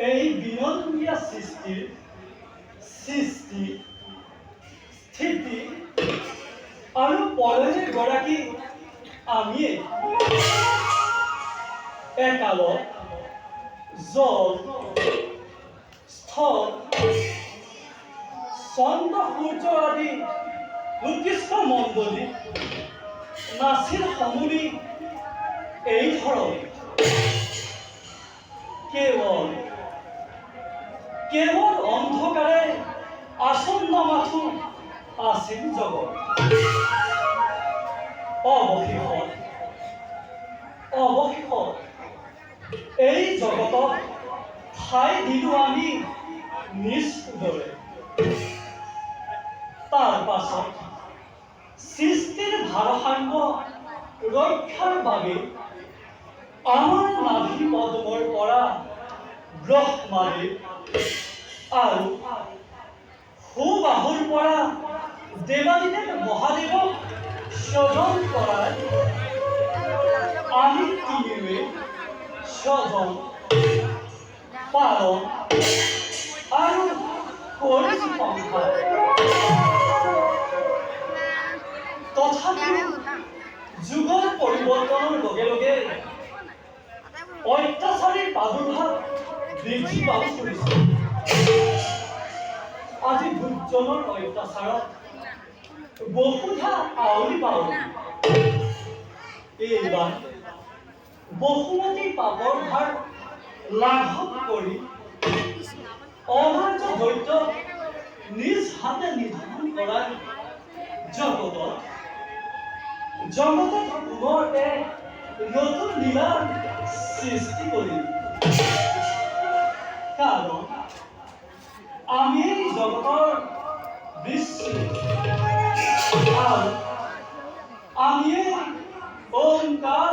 এই বিনন্দীয়া সৃষ্টিৰ সৃষ্টি স্থিতি আৰু পলয়ৰ গৰাকী আমিয়ে একালত জল স্থল চন্দ্ৰ সূৰ্য আদি উৎকৃষ্ট মণ্ডলী নাছিল সমূলি এই ধৰণে কেৱল অন্ধকাৰে আসন্ন মাথো আছিল জগত অৱশেষত এই জগতত ঠাই দিলো আমি নিজ উদৰে তাৰ পাছত সৃষ্টিৰ ভাৰসাম্য ৰক্ষাৰ বাবে আমাৰ নাভি পদ্মৰ পৰা ব্ৰহ্মাদেৱ আৰু সুবাহুৰ পৰা দেৱাদিদেৱ মহাদেৱক স্বজন কৰাৰ আমি তিনিওৱে স্বজন পালন আৰু কৰিছো সংসাৰ। তথাপিও যুগৰ পৰিৱৰ্তনৰ লগে লগে অত্যাচাৰীৰ প্ৰাদুৰ্ভাৱ বৃদ্ধি পাব ধৰিছে। আজি দুজনৰ অত্যাচাৰত বহুধা আউলি পাও। এইবাৰ বহুমতী পাপৰ ভাৰ লাঘৱ কৰি অভাজ্য দৈত্য নিজ হাতে নিধন কৰাৰ জগতত পুনৰ এক নতুন লীলাৰ সৃষ্টি কৰিম। কাৰণ আমি এই জগতৰ বৃষ্টি আৰু আমি এই ওংকাৰ